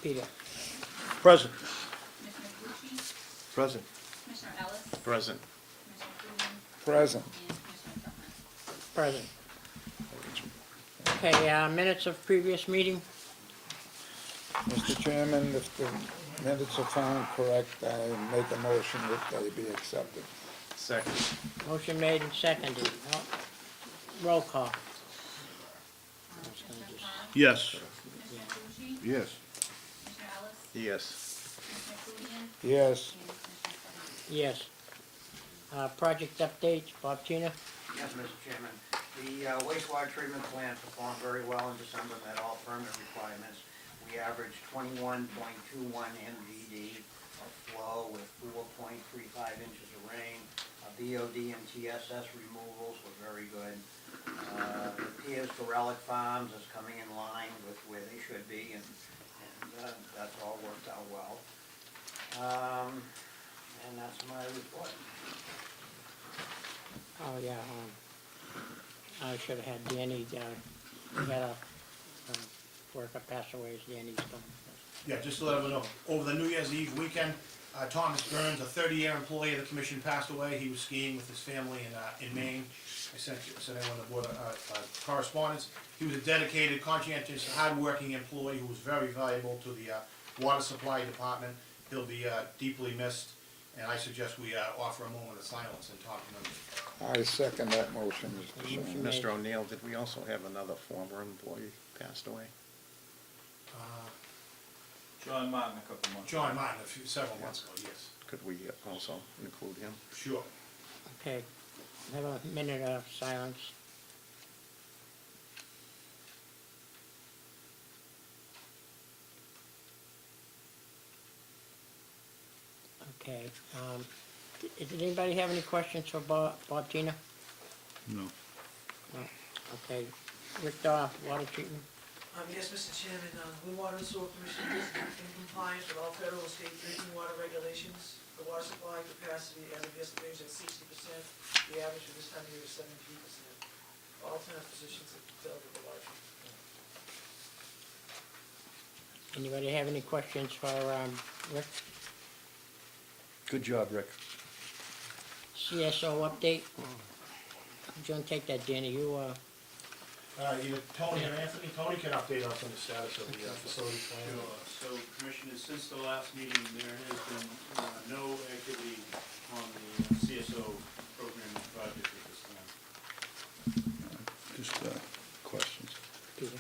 Peter. Present. Commissioner Tucci? Present. Commissioner Ellis? Present. Commissioner Coogan? Present. And Commissioner Tillman? Present. Okay, minutes of previous meeting. Mr. Chairman, if the minutes are found correct, I make a motion that they be accepted. Second. Motion made and seconded. Roll call. Commissioner Carr? Yes. Commissioner Tucci? Yes. Commissioner Ellis? Yes. Commissioner Coogan? Yes. And Commissioner Tillman? Yes. Project updates, Bob Tina. Yes, Mr. Chairman. The wastewater treatment plant performed very well in December, met all permit requirements. We averaged 21.21 MVD of flow with 4.35 inches of rain. BOD and TSS removals were very good. It appears Gorelick Farms is coming in line with where they should be, and that's all worked out well. And that's my report. Oh, yeah, I should have had Danny, we had a worker pass away, as Danny's done. Yeah, just to let everyone know, over the New Year's Eve weekend, Thomas Burns, a 30-year employee of the commission, passed away. He was skiing with his family in Maine. I sent everyone the board correspondence. He was a dedicated, conscientious, hard-working employee who was very valuable to the water supply department. He'll be deeply missed, and I suggest we offer a moment of silence in Tom's memory. I second that motion, Mr. Chairman. Mr. O'Neill, did we also have another former employee passed away? John Martin a couple months. John Martin, several months ago, yes. Could we also include him? Sure. Okay, have a minute of silence. Okay, did anybody have any questions for Bob Tina? No. No. Okay, Rick Daw, water treatment. Yes, Mr. Chairman, the Water and Sewer Commission is in compliance with all federal and state drinking water regulations. The water supply capacity as of yesterday is at 60%. The average for this time of year is 17%. All 10 positions have filled with the water treatment plant. Anybody have any questions for Rick? Good job, Rick. CSO update? Who's gonna take that, Danny? You, Either Tony or Anthony. Tony can update us on the status of the facility plan. So, Commissioners, since the last meeting, there has been no activity on the CSO program project at this time. Just questions. Peter?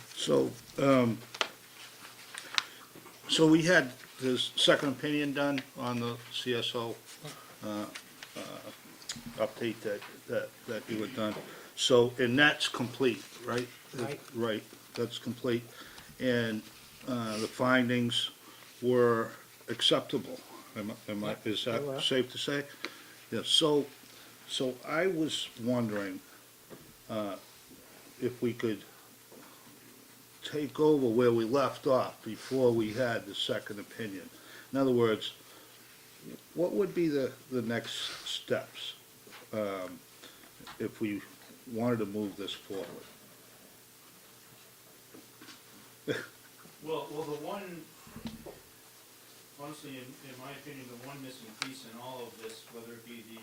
So we had this second opinion done on the CSO update that you had done. So, and that's complete, right? Right. Right, that's complete. And the findings were acceptable. Is they were. that safe to say? Yeah, so I was wondering if we could take over where we left off before we had the second opinion. In other words, what would be the next steps if we wanted to move this forward? Well, the one, honestly, in my opinion, the one missing piece in all of this, whether it be the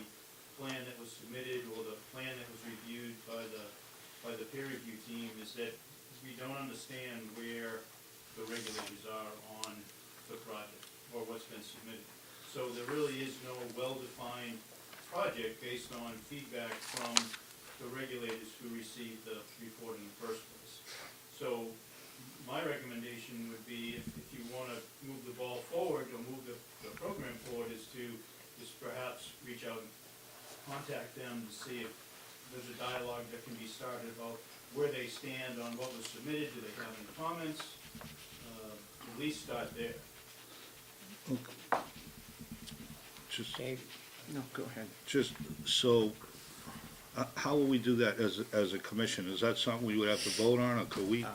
plan that was submitted or the plan that was reviewed by the peer review team, is that we don't understand where the regulators are on the project or what's been submitted. So there really is no well-defined project based on feedback from the regulators who received the report in the first place. So my recommendation would be, if you want to move the ball forward or move the program forward, is to just perhaps reach out and contact them to see if there's a dialogue that can be started about where they stand on what was submitted. Do they have any comments? At least start there. Okay. Just, Dave? no, go ahead. Just, so, how will we do that as a commission? Is that something we would have to vote on, or could we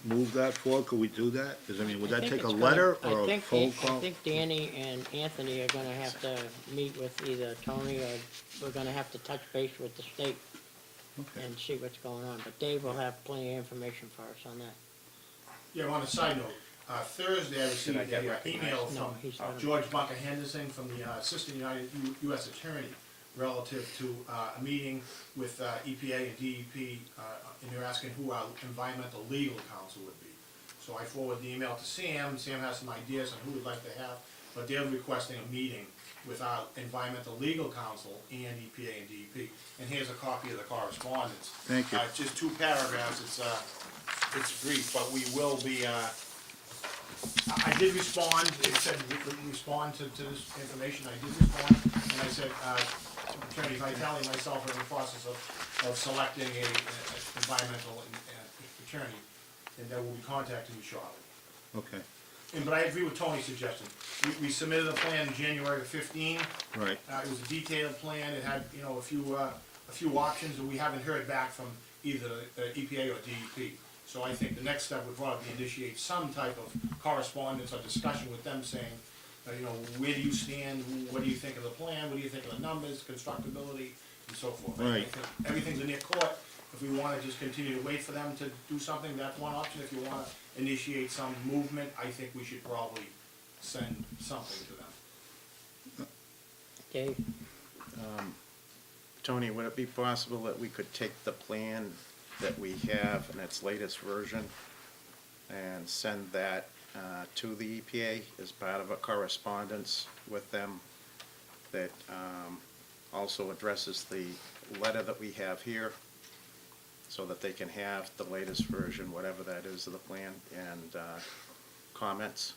move that forward? Could we do that? Would that take a letter or a phone call? I think Danny and Anthony are gonna have to meet with either Tony or we're gonna have to touch base with the state. Okay. and see what's going on, but Dave will have plenty of information for us on that. Yeah, on a side note, Thursday I received Did I get an recognized? email No, from he's not. George Bunker Henderson from the Assistant United U.S. Attorney relative to a meeting with EPA and DEP, and they're asking who our environmental legal counsel would be. So I forwarded the email to Sam. Sam has some ideas on who we'd like to have, but they're requesting a meeting with our environmental legal counsel and EPA and DEP. And here's a copy of the correspondence. Thank you. Just 2 paragraphs. It's brief, but we will be. I did respond. It said respond to this information. I did respond, and I said Attorney Vitale and myself are in the process of selecting a environmental attorney, and that will be contacting you shortly. Okay, But I agree with Tony's suggestion. We submitted a plan in January of 15. right. It was a detailed plan. It had, a few options, and we haven't heard back from either EPA or DEP. So I think the next step would probably initiate some type of correspondence or discussion with them saying, where do you stand? What do you think of the plan? What do you think of the numbers, constructability, and so forth? I Right. think everything's in their court. If we want to just continue to wait for them to do something, that's one option. If you want to initiate some movement, I think we should probably send something to them. Dave? Tony, would it be possible that we could take the plan that we have in its latest version and send that to the EPA as part of a correspondence with them that also addresses the letter that we have here, so that they can have the latest version, whatever that is of the plan, and comments?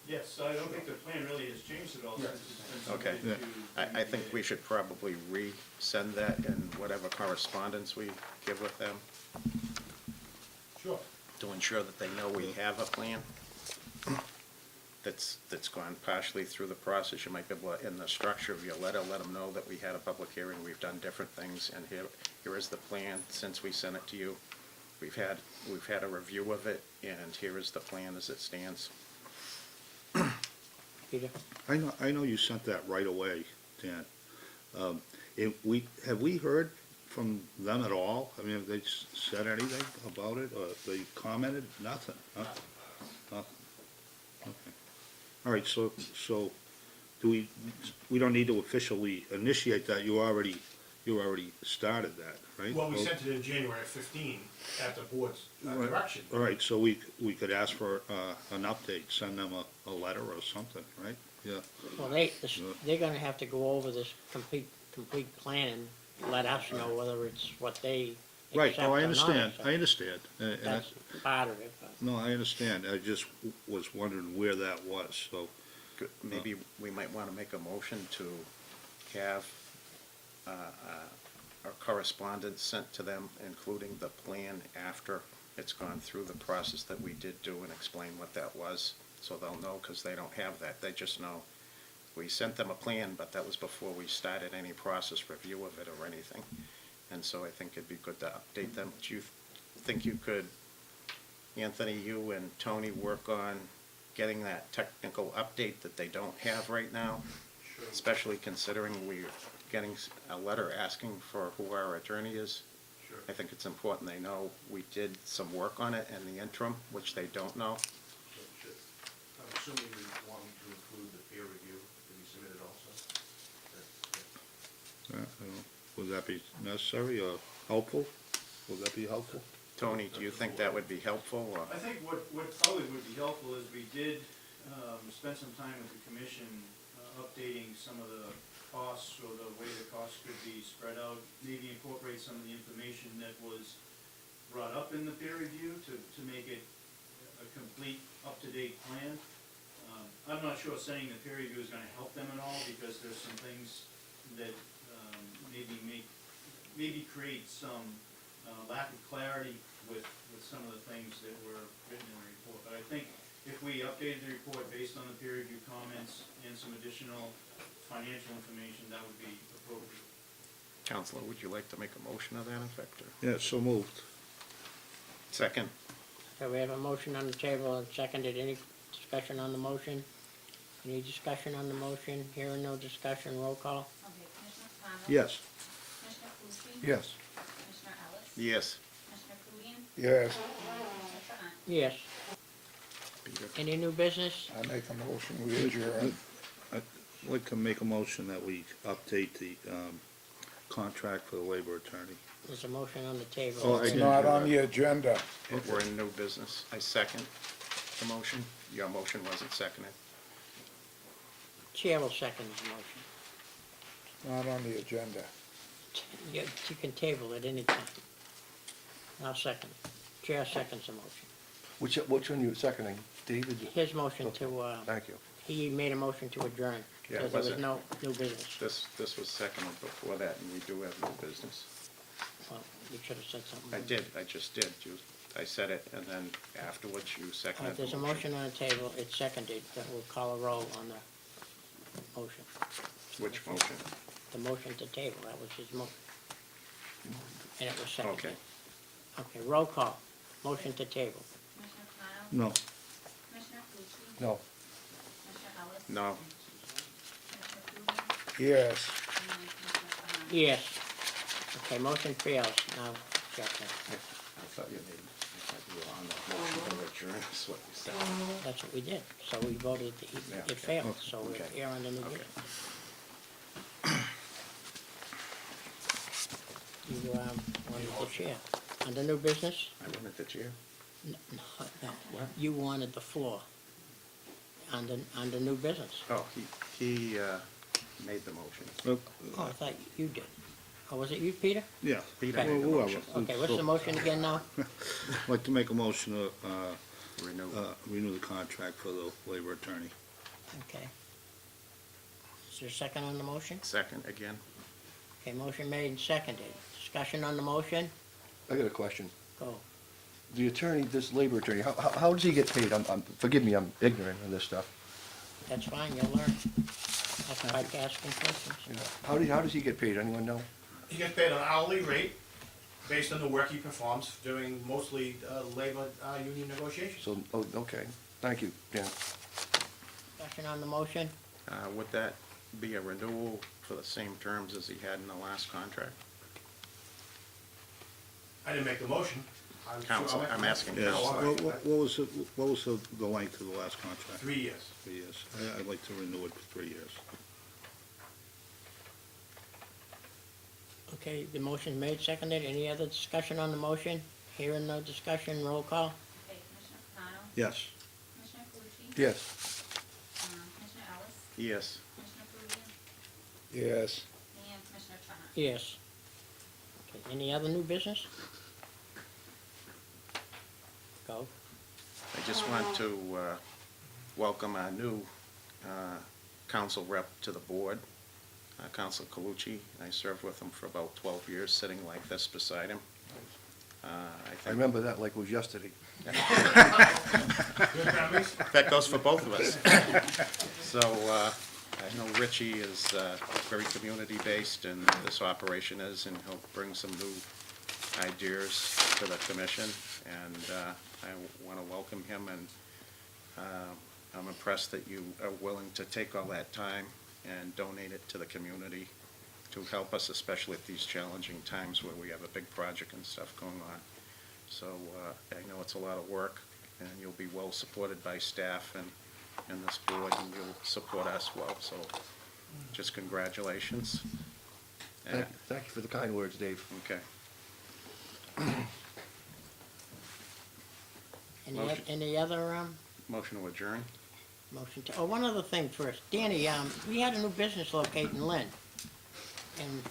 Yes, I don't think the plan really has changed at all since it's been Okay. submitted to. I think we should probably resend that in whatever correspondence we give with them, Sure. to ensure that they know we have a plan that's gone partially through the process. You might be able to, in the structure of your letter, let them know that we had a public hearing, we've done different things, and here is the plan since we sent it to you. We've had a review of it, and here is the plan as it stands. Peter? I know you sent that right away, Dan. Have we heard from them at all? I mean, have they said anything about it, or they commented? Nothing, huh? Nothing. Okay. All right, so we don't need to officially initiate that, you already started that, right? Well, we sent it in January of 15 at the board's Right. direction. All right, so we could ask for an update, send them a letter or something, right? Yeah, Well, they're gonna have to go over this complete plan and let us know whether it's what they right, accept oh, or I not. understand, So I understand. And That's part of it, but. no, I understand, I just was wondering where that was, so. Good. Maybe we might want to make a motion to have a correspondence sent to them, including the plan after it's gone through the process that we did do, and explain what that was, so they'll know, because they don't have that. They just know we sent them a plan, but that was before we started any process review of it or anything. And so I think it'd be good to update them. Do you think you could, Anthony, you and Tony, work on getting that technical update that they don't have right now? Sure. Especially considering we're getting a letter asking for who our attorney is. Sure. I think it's important they know we did some work on it in the interim, which they don't know. I'm assuming you want me to include the peer review that you submitted also? Would that be necessary or helpful? Would that be helpful? Tony, do you think that would be helpful, or? I think what probably would be helpful is we did spend some time with the commission updating some of the costs, or the way the costs could be spread out, maybe incorporate some of the information that was brought up in the peer review to make it a complete, up-to-date plan. I'm not sure saying the peer review is gonna help them at all, because there's some things that maybe create some lack of clarity with some of the things that were written in the report. But I think if we updated the report based on the peer review comments and some additional financial information, that would be appropriate. Counselor, would you like to make a motion of that effect, or? Yeah, so moved. Second? So we have a motion on the table and seconded. Any discussion on the motion? Any discussion on the motion? Hearing no discussion, roll call. Okay, Commissioner Thomas? Yes, Commissioner Fushi? Yes. Commissioner Ellis? Yes. Commissioner Kudian? Yes. Commissioner Trahan? Yes. Peter? Any new business? I make a motion, we adjourn. I'd like to make a motion that we update the, contract for the labor attorney. There's a motion on the table. Oh, I It's didn't not hear on that. the agenda. We're in new business. I second the motion. Your motion wasn't seconded. Chair will second the motion. Not on the agenda. You can table it any time. I'll second it. Chair seconds the motion. Which one you seconding? David? His motion to, Thank you. he made a motion to adjourn, Yeah, because there was was it? no new business. This was seconded before that, and we do have new business. Well, you should have said something. I did, I just did. I said it, and then afterwards you All seconded right, the there's a motion on the table, it's seconded, that we'll call a roll on the motion. Which motion? The motion to table, that was his motion. And it was seconded. Okay. Okay, roll call, motion to table. Commissioner Connell? No, Commissioner Tucci? No. Commissioner Ellis? No. Commissioner Kudian? Yes. And Commissioner Trahan? Yes. Okay, motion fails, now, check that. I thought you were on the motion to adjourn, that's what you said. That's what we did, so we voted, Yeah, it okay. failed, so we're Okay. here on the new Okay. business. You, wanted the chair. On the new business? I wanted the chair. No, you wanted the floor on the new business. Oh, he made the motion. Oh, I thought you did. Oh, was it you, Peter? yeah. Peter Okay. made the Whoever. motion. Okay, what's the motion again now? I'd like to make a motion to, Renew. renew the contract for the labor attorney. Okay. Is there a second on the motion? Second again. Okay, motion made and seconded. Discussion on the motion? I got a question. Go. The attorney, this labor attorney, how does he get paid? Forgive me, I'm ignorant of this stuff. That's fine, you'll learn. That's by asking questions. You know, how does he get paid? Anyone know? He gets paid an hourly rate based on the work he performs during mostly labor union negotiations. So, oh, okay. Thank you, Dan. Discussion on the motion? Would that be a renewal for the same terms as he had in the last contract? I didn't make the motion. I'm sure Counsel, I'll I'm make- asking Yes. Oh, all right. What was the length of the last contract? 3 years. 3 years. I'd like to renew it for 3 years. Okay, the motion made, seconded. Any other discussion on the motion? Hearing no discussion, roll call? Okay, Commissioner Connell? Yes. Commissioner Tucci? Yes. Commissioner Ellis? Yes. Commissioner Kudian? Yes. And Commissioner Trahan? Yes. Okay, any other new business? Go. I just want to welcome our new council rep to the board, Council Calucci. I served with him for about 12 years, sitting like this beside him. I remember that like it was yesterday. Good memories? That goes for both of us. So, I know Richie is very community-based, and this operation is, and he'll bring some new ideas to the commission, and I want to welcome him, and I'm impressed that you are willing to take all that time and donate it to the community to help us, especially at these challenging times where we have a big project and stuff going on. So I know it's a lot of work, and you'll be well supported by staff and this board, and you'll support us well, so just congratulations. And- Thank you for the kind words, Dave. Okay. Motion. Any other, Motion to adjourn? motion to, oh, one other thing first. Danny, we had a new business located in Lynn. And,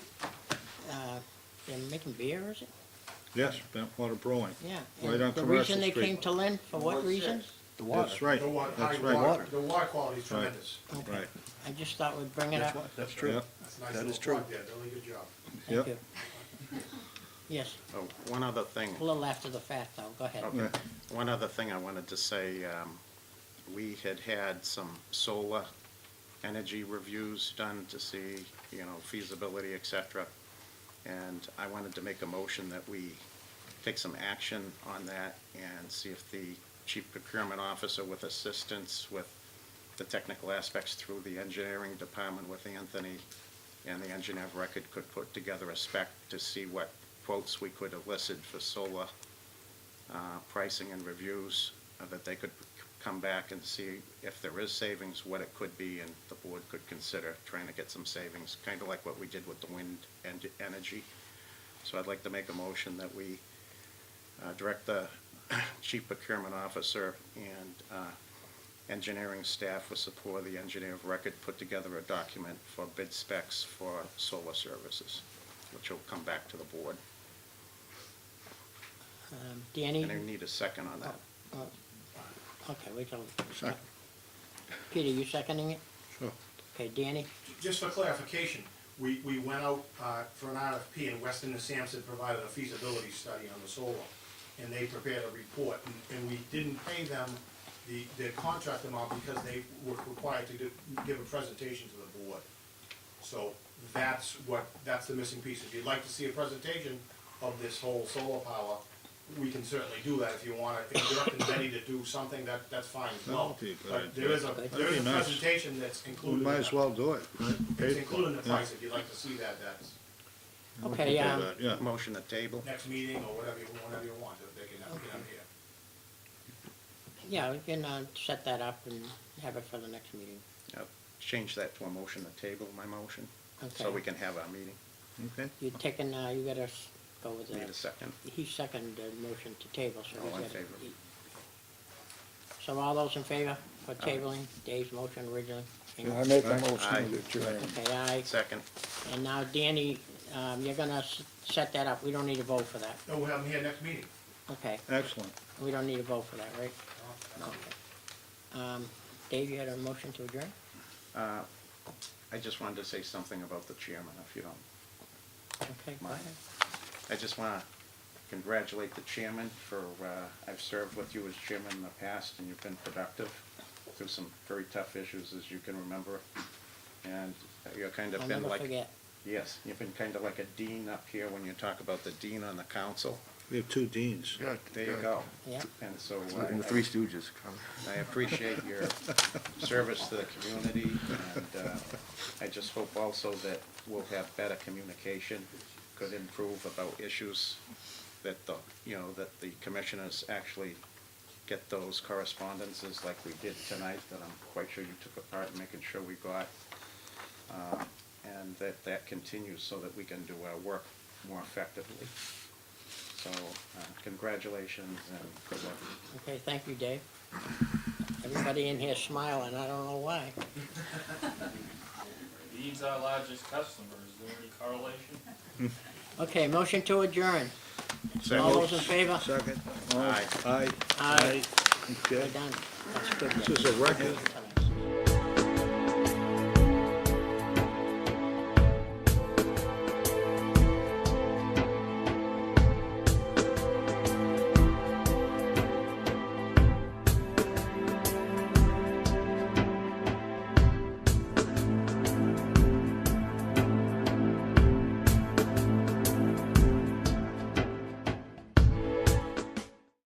they're making beer, is it? Yes, Bentwater Brewing. Yeah. Right And on the Commercial reason they Street. came to Lynn, for what reason? The water. That's right, The water, that's high right. water, the water quality is tremendous. Okay. Right. I just thought we'd bring it up. That's true. Yep, That's a nice That is little true. plug there, really good job. Thank yep. you. Yes, Oh, one other thing. a little after the fact, though. Go ahead. Okay. Yeah. One other thing I wanted to say, we had some solar energy reviews done to see, feasibility, et cetera. And I wanted to make a motion that we take some action on that and see if the chief procurement officer, with assistance with the technical aspects through the engineering department with Anthony and the engineer of record could put together a spec to see what quotes we could elicit for solar pricing and reviews, that they could come back and see if there is savings, what it could be, and the board could consider trying to get some savings, kind of like what we did with the wind energy. So I'd like to make a motion that we direct the chief procurement officer and engineering staff with support of the engineer of record put together a document for bid specs for solar services, which will come back to the board. Danny? And I need a second on that. Okay, wait till, Second. Peter, you seconding it? Sure. Okay, Danny? Just for clarification, we went out for an RFP, and Weston and Sampson provided a feasibility study on the solar, and they prepared a report, and we didn't pay them the contract amount because they were required to give a presentation to the board. So that's the missing piece. If you'd like to see a presentation of this whole solar power, we can certainly do that if you want to. If you're up and ready to do something, that's fine as well. That would be a good But idea. there is a That'd be nice. presentation that's We included. might in as that. well do it. It's included in the price. If you'd like to see that, that's Okay, Yeah. Motion to table. next meeting or whenever you want. If they can get up here. yeah, we can set that up and have it for the next meeting. Change that to a motion to table, my motion, so Okay. we can have our meeting. Okay. You taking, you gotta go with Need a that. second. He seconded the motion to table, so All in he's got favor. So all those in favor for tabling Dave's motion originally? I make a Aye. motion Aye. to adjourn. Okay, aye. Second. And now Danny, you're gonna set that up. We don't need a vote for that. No, we'll have them here next meeting. Okay, Excellent. we don't need a vote for that, right? Okay. Dave, you had a motion to adjourn? I just wanted to say something about the chairman, if you don't. Okay, go ahead. I just want to congratulate the chairman for, I've served with you as chairman in the past, and you've been productive through some very tough issues, as you can remember. And you're kind of I'll been never like, forget. yes, you've been kind of like a dean up here when you talk about the dean on the council. We have two deans. There you go. Yeah. And so And the Three Stooges. I appreciate your service to the community, and I just hope also that we'll have better communication, could improve about issues that that the commissioners actually get those correspondences like we did tonight, that I'm quite sure you took a part in making sure we got, and that continues so that we can do our work more effectively. So, congratulations and good luck. Okay, thank you, Dave. Everybody in here smiling, I don't know why. These are our largest customers, is there any correlation? Okay, motion to adjourn. All those in favor? Second. Aye. Aye. Aye. Okay. We're done. That's good. This is a record.